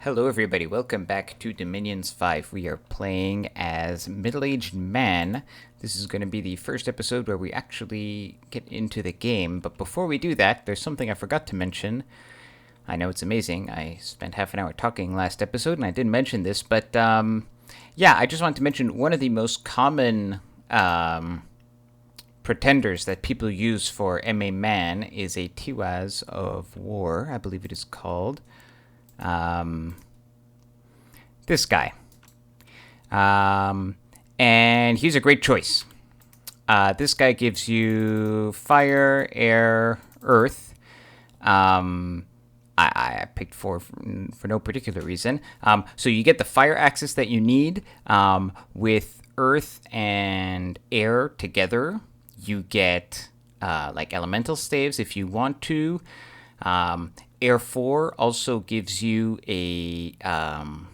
Hello, everybody. Welcome back to Dominions 5. We are playing as Middle-Aged Man. This is going to be the first episode where we actually get into the game. But before we do that, there's something I forgot to mention. I know it's amazing. I spent half an hour talking last episode, and I didn't mention this. But, yeah, I just wanted to mention one of the most common pretenders that people use for MA Man is a Tiwaz of War, I believe it is called. This guy. And he's a great choice. This guy gives you fire, air, earth. I picked four for no particular reason. So you get the fire axis that you need with earth and air together. You get like elemental staves if you want to. Air 4 also gives you an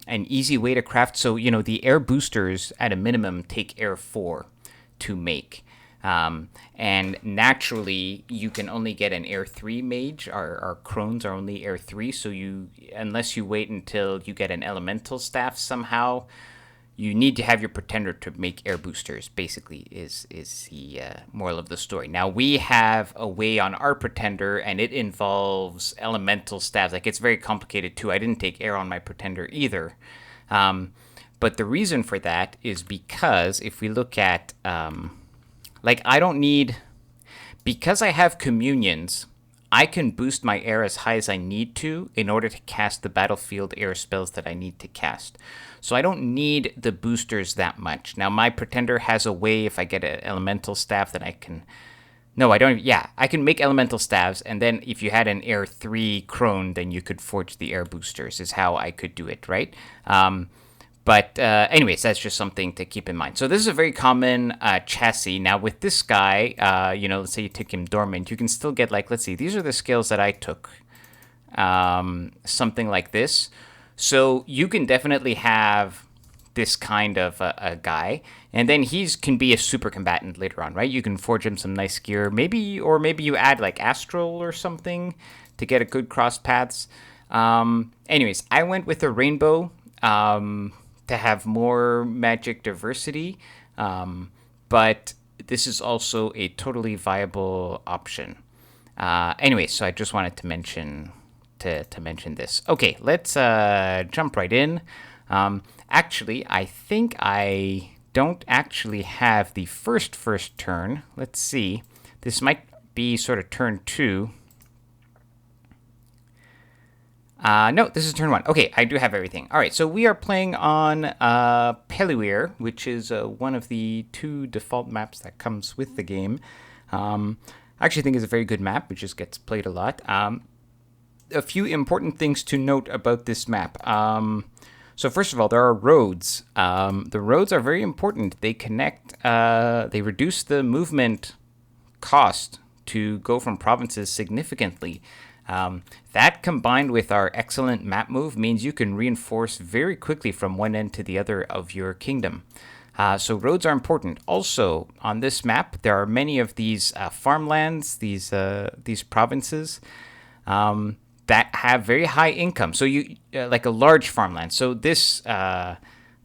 easy way to craft. So, the air boosters at a minimum take air 4 to make. And naturally, you can only get an air 3 mage. Our crones are only air 3. So unless you wait until you get an elemental staff somehow, you need to have your pretender to make air boosters, basically, is the moral of the story. Now, we have a way on our pretender, and it involves elemental staves. Like, it's very complicated, too. I didn't take air on my pretender either. But the reason for that is because if we look at, I don't need... Because I have communions, I can boost my air as high as I need to in order to cast the battlefield air spells that I need to cast. So I don't need the boosters that much. Now, my pretender has a way, if I get an elemental staff, that I can... No, I don't... Yeah, I can make elemental staves, and then if you had an air 3 crone, then you could forge the air boosters, is how I could do it, right? But anyways, that's just something to keep in mind. So this is a very common chassis. Now, with this guy, let's say you take him dormant, you can still get, let's see, these are the skills that I took. Something like this. So you can definitely have this kind of a guy, and then can be a super combatant later on, right? You can forge him some nice gear, maybe you add astral or something to get a good cross paths. Anyways, I went with a rainbow to have more magic diversity, but this is also a totally viable option. Anyway, so I just wanted to mention this. Okay, let's jump right in. Actually, I think I don't actually have the first turn. Let's see. This might be sort of turn 2. No, this is turn 1. Okay, I do have everything. All right, so we are playing on Peliwir, which is one of the 2 default maps that comes with the game. I actually think it's a very good map. It just gets played a lot. A few important things to note about this map. So first of all, there are roads. The roads are very important. They connect, they reduce the movement cost to go from provinces significantly. That combined with our excellent map move means you can reinforce very quickly from one end to the other of your kingdom. So roads are important. Also, on this map, there are many of these farmlands, these provinces, that have very high income. So you like a large farmland. So this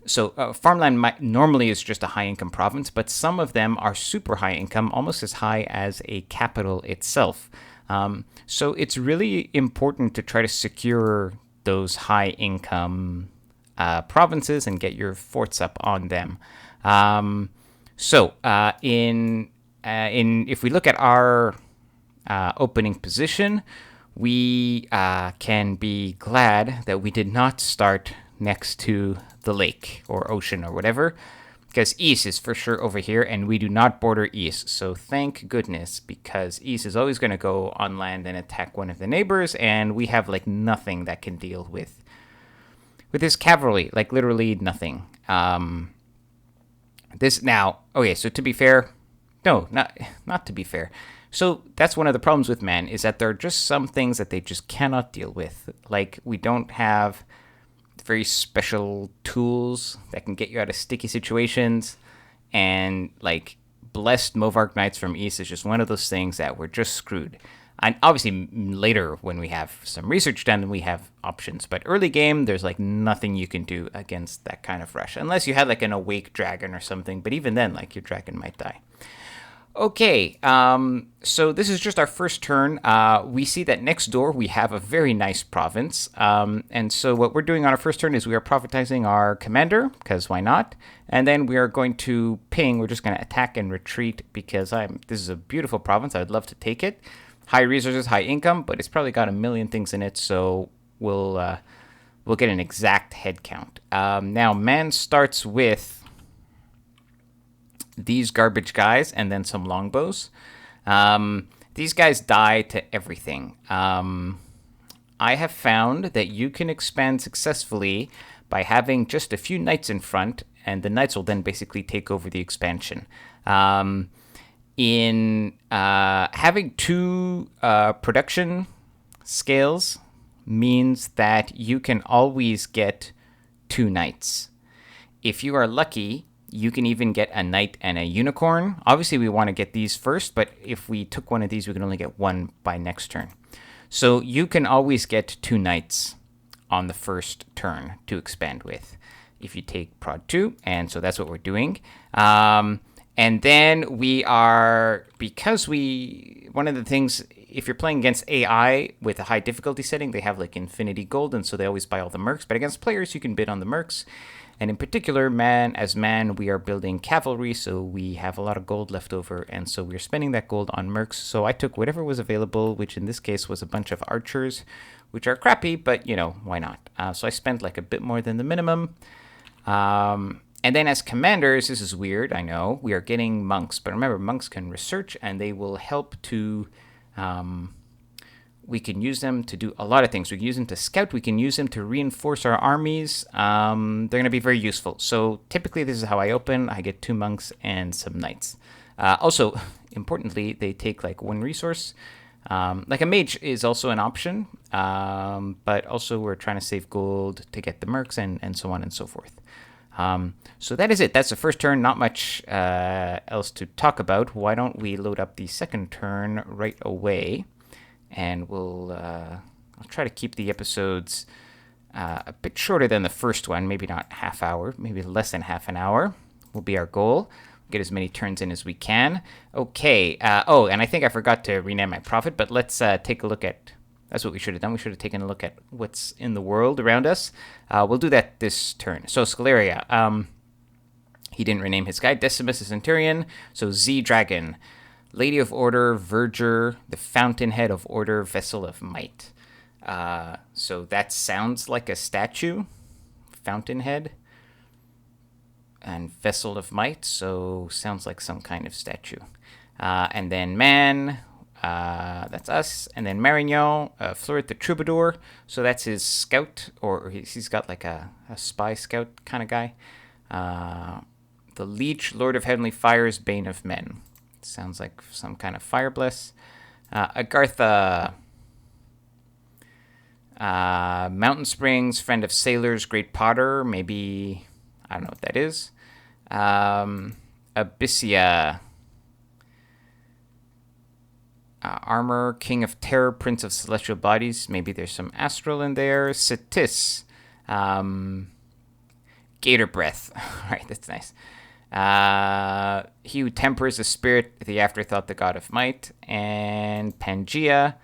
farmland normally is just a high income province, but some of them are super high income, almost as high as a capital itself. So it's really important to try to secure those high income provinces and get your forts up on them. If we look at our opening position, we can be glad that we did not start next to the lake or ocean or whatever, because East is for sure over here, and we do not border East. So thank goodness, because East is always going to go on land and attack one of the neighbors, and we have nothing that can deal with this cavalry, literally nothing. So to be fair, no, not to be fair. So that's one of the problems with man, is that there are just some things that they just cannot deal with. We don't have very special tools that can get you out of sticky situations. And, blessed Movark Knights from East is just one of those things that we're just screwed. And obviously later when we have some research done, we have options. But early game, there's like nothing you can do against that kind of rush, unless you had like an awake dragon or something. But even then, like your dragon might die. Okay, so this is just our first turn. We see that next door we have a very nice province. And so what we're doing on our first turn is we are prophetizing our commander, because why not? And then we are going to ping. We're just going to attack and retreat because this is a beautiful province. I'd love to take it. High resources, high income, but it's probably got a million things in it, so we'll get an exact head count. Now, man starts with these garbage guys and then some longbows. These guys die to everything. I have found that you can expand successfully by having just a few knights in front, and the knights will then basically take over the expansion. In having two production scales means that you can always get two knights. If you are lucky, you can even get a knight and a unicorn. Obviously, we want to get these first, but if we took one of these, we can only get one by next turn. So you can always get two knights on the first turn to expand with if you take prod 2, and so that's what we're doing. And then we are, one of the things, if you're playing against AI with a high difficulty setting, they have like infinity gold, and so they always buy all the mercs. But against players, you can bid on the mercs. And in particular, we are building cavalry, so we have a lot of gold left over, and so we're spending that gold on mercs. So I took whatever was available, which in this case was a bunch of archers, which are crappy, but, why not? So I spent like a bit more than the minimum. And then as commanders, this is weird, I know, we are getting monks. But remember, monks can research, and they will help to... we can use them to do a lot of things. We can use them to scout. We can use them to reinforce our armies. They're going to be very useful. So typically this is how I open. I get 2 monks and some knights. Also, importantly, they take like 1 resource. Like a mage is also an option. But also we're trying to save gold to get the mercs and so on and so forth. So that is it. That's the first turn. Not much else to talk about. Why don't we load up the second turn right away? And I'll try to keep the episodes a bit shorter than the first one. Maybe not half hour, maybe less than half an hour will be our goal. Get as many turns in as we can. Okay. And I think I forgot to rename my prophet, but let's take a look at... That's what we should have done. We should have taken a look at what's in the world around us. We'll do that this turn. So Scaleria, he didn't rename his guy. Decimus is Centurion. So Z Dragon. Lady of Order, Verger, the Fountainhead of Order, Vessel of Might. So that sounds like a statue, Fountainhead, and Vessel of Might, so sounds like some kind of statue. And then Man, that's us. And then Marignon, Fleuret the Troubadour, so that's his scout, or he's got like a spy scout kind of guy. The Leech, Lord of Heavenly Fires, Bane of Men. Sounds like some kind of fire bless. Agartha, Mountain Springs, Friend of Sailors, Great Potter. Maybe, I don't know what that is. Abyssia, Armor, King of Terror, Prince of Celestial Bodies. Maybe there's some astral in there. Cetis, Gator Breath. All right, that's nice. He who tempers the spirit, the afterthought, the god of might, and Pangea.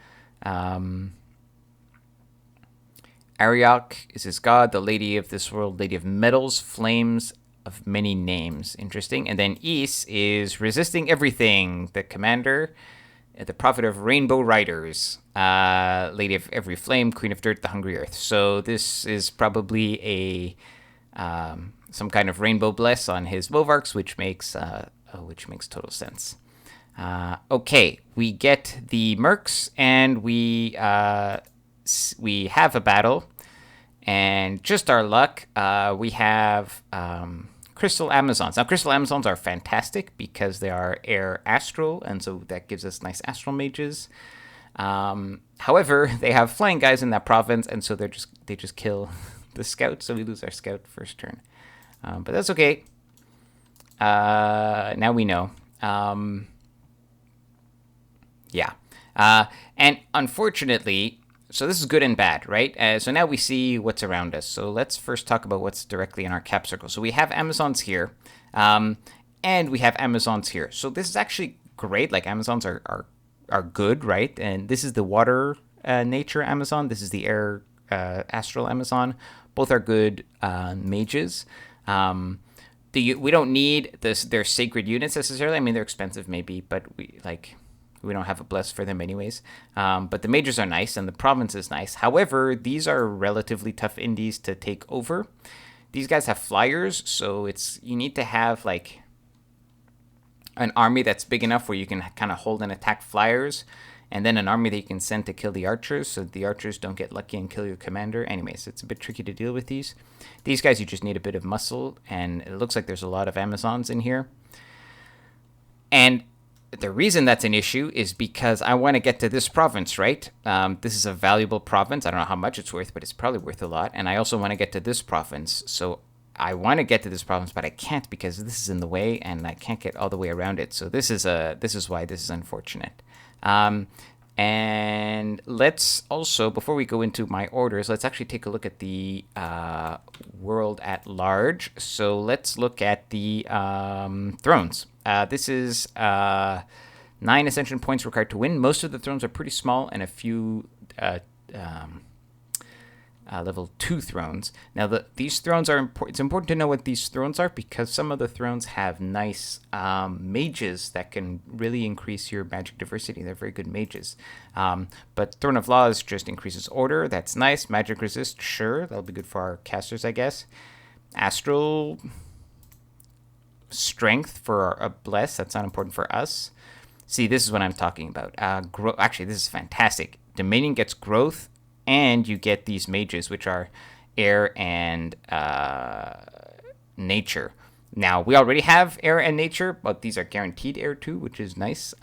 Ariok is his god, the lady of this world, lady of metals, flames of many names. Interesting. And then Is is resisting everything, the commander, the prophet of rainbow riders, lady of every flame, queen of dirt, the hungry earth. So this is probably a some kind of rainbow bless on his Vovarks, which makes total sense. Okay, we get the mercs, and we have a battle, and just our luck, we have Crystal Amazons. Now, Crystal Amazons are fantastic because they are air astral, and so that gives us nice astral mages. However, they have flying guys in that province, and so they just kill the scout, so we lose our scout first turn. But that's okay. Now we know. Yeah. And unfortunately, so this is good and bad, right? So now we see what's around us. So let's first talk about what's directly in our cap circle. So we have Amazons here, and we have Amazons here. So this is actually great. Like Amazons are good, right? And this is the water nature Amazon. This is the air astral Amazon. Both are good mages. We don't need their sacred units necessarily. I mean, they're expensive maybe, but we don't have a bless for them anyways. But the mages are nice and the province is nice. However, these are relatively tough indies to take over. These guys have flyers, so you need to have like an army that's big enough where you can kind of hold and attack flyers, and then an army that you can send to kill the archers, so the archers don't get lucky and kill your commander. Anyways, it's a bit tricky to deal with these. These guys, you just need a bit of muscle, and it looks like there's a lot of Amazons in here. And the reason that's an issue is because I want to get to this province, right? This is a valuable province. I don't know how much it's worth, but it's probably worth a lot. And I also want to get to this province. So I want to get to this province, but I can't because this is in the way, and I can't get all the way around it. So this is why this is unfortunate. And let's also, before we go into my orders, let's actually take a look at the world at large. So let's look at the thrones. This is 9 ascension points required to win. Most of the thrones are pretty small, and a few level 2 thrones. Now, these thrones are important. It's important to know what these thrones are because some of the thrones have nice mages that can really increase your magic diversity. They're very good mages. But Throne of Laws just increases order. That's nice. Magic resist, sure. That'll be good for our casters, I guess. Astral strength for a bless. That's not important for us. See, this is what I'm talking about. Actually, this is fantastic. Dominion gets growth, and you get these mages, which are air and nature. Now, we already have air and nature, but these are guaranteed air too, which is nice.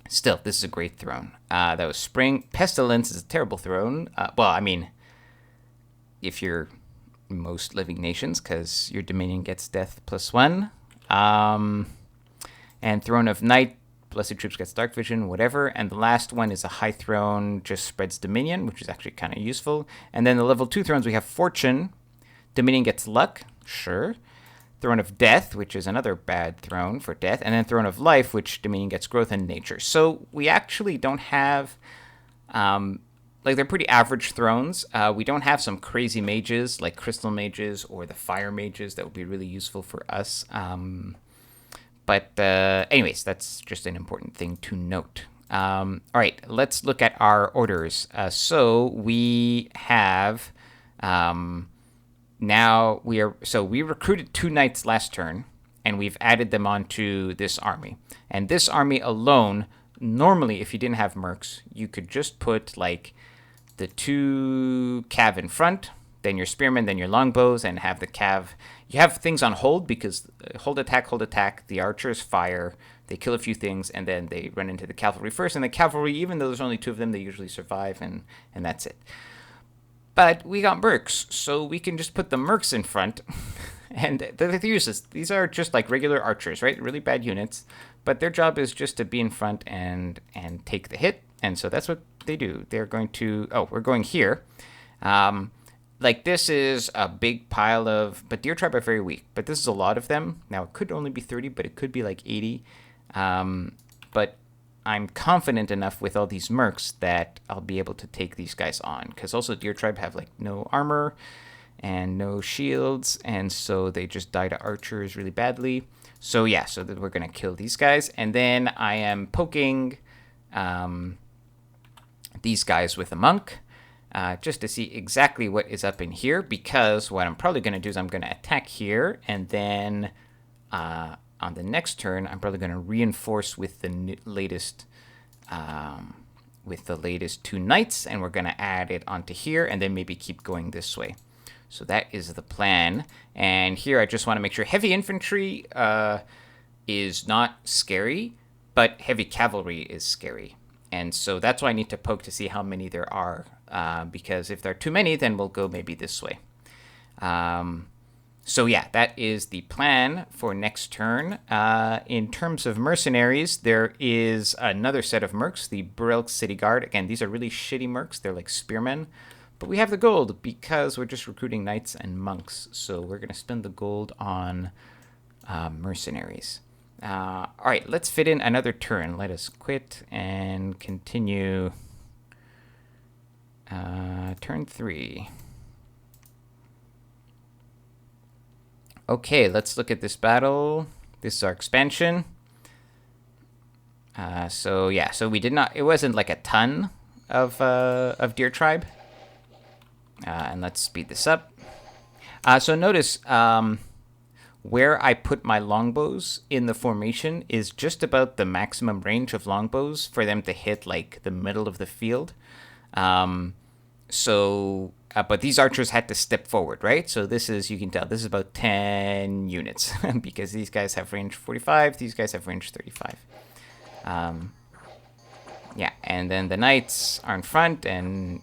Still, this is a great throne. That was spring. Pestilence is a terrible throne. Well, I mean, if you're most living nations, because your dominion gets death +1. And Throne of Night, Blessed Troops gets dark vision, whatever. And the last one is a high throne, just spreads dominion, which is actually kind of useful. And then the level 2 thrones, we have Fortune. Dominion gets luck, sure. Throne of Death, which is another bad throne for death. And then Throne of Life, which Dominion gets growth and nature. So we actually don't have... they're pretty average thrones. We don't have some crazy mages like crystal mages or the fire mages that would be really useful for us. But anyways, that's just an important thing to note. All right, let's look at our orders. So we have now we recruited 2 knights last turn, and we've added them onto this army. And this army alone, normally, if you didn't have mercs, you could just put like the 2 cav in front, then your spearmen, then your longbows, and have the cav. You have things on hold because hold attack, the archers fire, they kill a few things, and then they run into the cavalry first. And the cavalry, even though there's only 2 of them, they usually survive, and that's it. But we got mercs, so we can just put the mercs in front. And they're useless. These are just like regular archers, right? Really bad units. But their job is just to be in front and take the hit. And so that's what they do. They're going to... Oh, we're going here. This is a big pile of... But Deer Tribe are very weak. But this is a lot of them. Now, it could only be 30, but it could be like 80. But I'm confident enough with all these mercs that I'll be able to take these guys on. Because also Deer Tribe have like no armor and no shields. And so they just die to archers really badly. So yeah, so that we're going to kill these guys. And then I am poking these guys with a monk. Just to see exactly what is up in here, because what I'm probably going to do is I'm going to attack here, and then on the next turn, I'm probably going to reinforce with the latest 2 knights, and we're going to add it onto here, and then maybe keep going this way. So that is the plan. And here I just want to make sure heavy infantry is not scary, but heavy cavalry is scary. And so that's why I need to poke to see how many there are. Because if there are too many, then we'll go maybe this way. So yeah, that is the plan for next turn. In terms of mercenaries, there is another set of mercs, the Barilk City Guard. Again, these are really shitty mercs. They're like spearmen. But we have the gold because we're just recruiting knights and monks. So we're going to spend the gold on mercenaries. All right, let's fit in another turn. Let us quit and continue turn 3. Okay, let's look at this battle. This is our expansion. So yeah, so we did not. It wasn't like a ton of deer tribe. And let's speed this up. So notice where I put my longbows in the formation is just about the maximum range of longbows for them to hit like the middle of the field. But these archers had to step forward, right? So this is, you can tell, this is about 10 units because these guys have range 45, these guys have range 35. Yeah, and then the knights are in front, and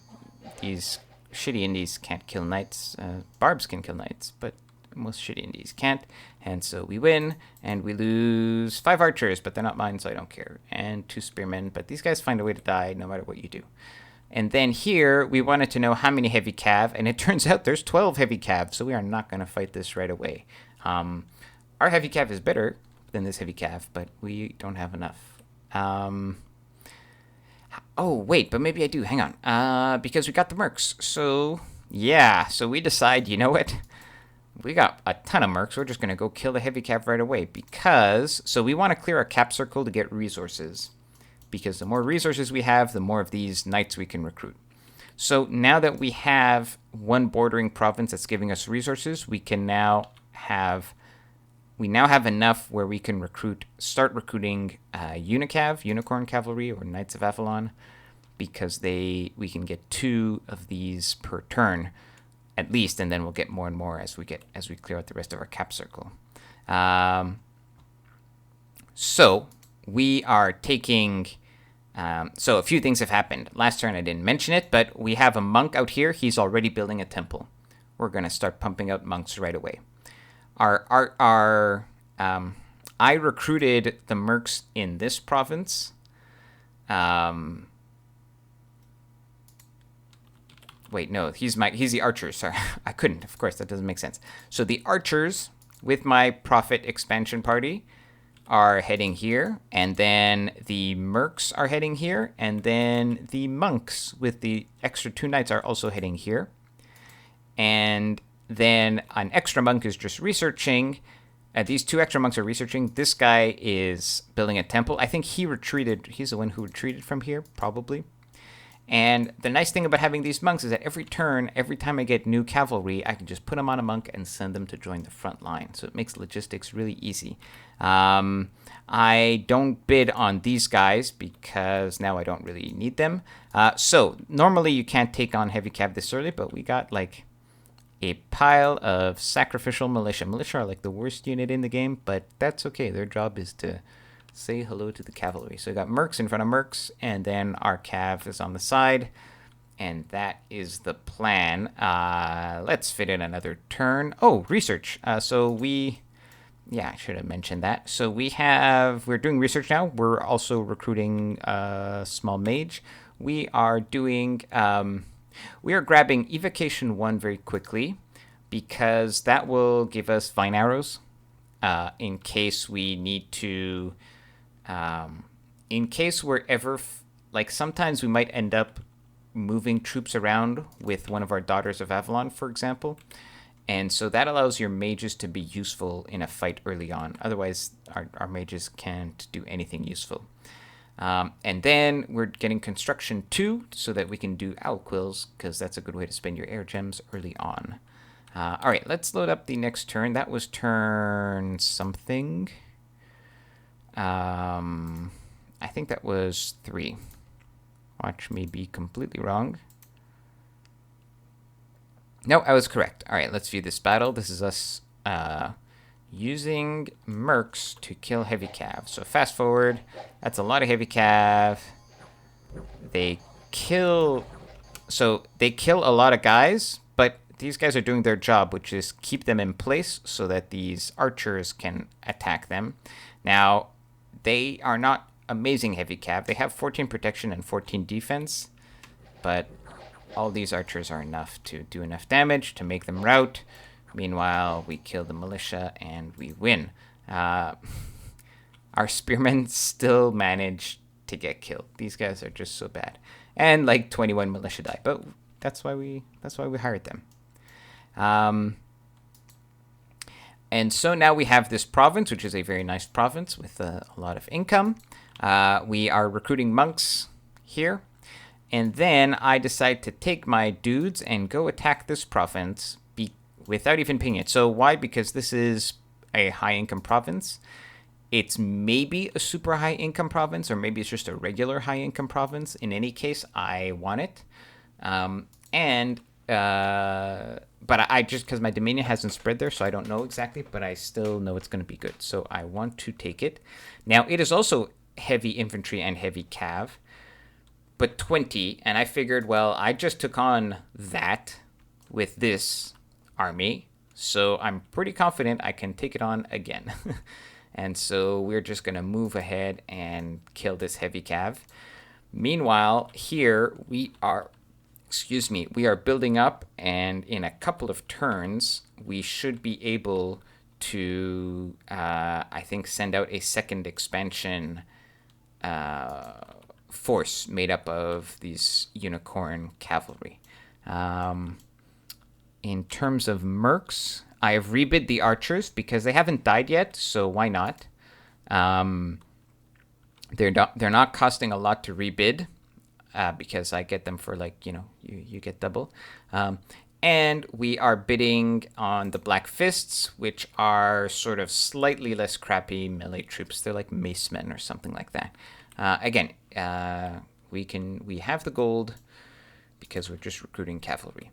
these shitty indies can't kill knights. Barbs can kill knights, but most shitty indies can't. And so we win, and we lose 5 archers, but they're not mine, so I don't care. And 2 spearmen, but these guys find a way to die no matter what you do. And then here, we wanted to know how many heavy cav, and it turns out there's 12 heavy cav, so we are not going to fight this right away. Our heavy cav is better than this heavy cav, but we don't have enough. Oh, wait, but maybe I do. Hang on. Because we got the mercs. So, yeah, so we decide, you know what? We got a ton of mercs. We're just going to go kill the heavy cav right away because, so we want to clear our cap circle to get resources. Because the more resources we have, the more of these knights we can recruit. So now that we have one bordering province that's giving us resources, we now have enough where we can start recruiting Unicav, Unicorn Cavalry, or Knights of Avalon, because we can get 2 of these per turn, at least, and then we'll get more and more as we clear out the rest of our cap circle. So we are taking. So a few things have happened. Last turn I didn't mention it, but we have a monk out here. He's already building a temple. We're going to start pumping out monks right away. I recruited the mercs in this province. Wait, no, he's the archers. Sorry, I couldn't. Of course, that doesn't make sense. So the archers with my profit expansion party are heading here, and then the mercs are heading here, and then the monks with the extra 2 knights are also heading here. And then an extra monk is just researching. These 2 extra monks are researching. This guy is building a temple. I think he retreated. He's the one who retreated from here, probably. And the nice thing about having these monks is that every turn, every time I get new cavalry, I can just put them on a monk and send them to join the front line. So it makes logistics really easy. I don't bid on these guys because now I don't really need them. So normally you can't take on heavy cav this early, but we got like a pile of sacrificial militia. Militia are like the worst unit in the game, but that's okay. Their job is to say hello to the cavalry. So we got mercs in front of mercs, and then our cav is on the side, and that is the plan. Let's fit in another turn. Oh, research. I should have mentioned that. So we're doing research now. We're also recruiting a small mage. We are grabbing Evocation 1 very quickly because that will give us vine arrows in case we need to. In case we're ever, sometimes we might end up moving troops around with one of our Daughters of Avalon, for example. And so that allows your mages to be useful in a fight early on. Otherwise, our mages can't do anything useful. And then we're getting Construction 2 so that we can do Owl Quills, because that's a good way to spend your air gems early on. All right, let's load up the next turn. That was turn something. I think that was 3. Watch me be completely wrong. No, I was correct. All right, let's view this battle. This is us using mercs to kill heavy cav. So fast forward. That's a lot of heavy cav. They kill a lot of guys, but these guys are doing their job, which is keep them in place so that these archers can attack them. Now, they are not amazing heavy cav. They have 14 protection and 14 defense, but all these archers are enough to do enough damage to make them rout. Meanwhile, we kill the militia and we win. Our spearmen still manage to get killed. These guys are just so bad, and like 21 militia die. But that's why we hired them. And so now we have this province, which is a very nice province with a lot of income. We are recruiting monks here. And then I decide to take my dudes and go attack this province without even pinging it. So why? Because this is a high-income province. It's maybe a super high-income province, or maybe it's just a regular high-income province. In any case, I want it. But I just, because my dominion hasn't spread there, so I don't know exactly, but I still know it's going to be good. So I want to take it. Now, it is also heavy infantry and heavy cav, but 20, and I figured, well, I just took on that with this army, so I'm pretty confident I can take it on again. And so we're just going to move ahead and kill this heavy cav. Meanwhile, here we are building up, and in a couple of turns, we should be able to, I think, send out a second expansion force made up of these unicorn cavalry. In terms of mercs, I have rebid the archers because they haven't died yet, so why not? They're not costing a lot to rebid. Because I get them for you get double. And we are bidding on the Black Fists, which are sort of slightly less crappy melee troops. They're like macemen or something like that. Again, we have the gold because we're just recruiting cavalry.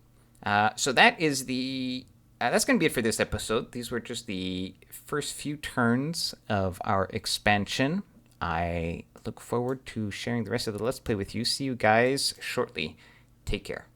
So that is that's going to be it for this episode. These were just the first few turns of our expansion. I look forward to sharing the rest of the Let's Play with you. See you guys shortly. Take care.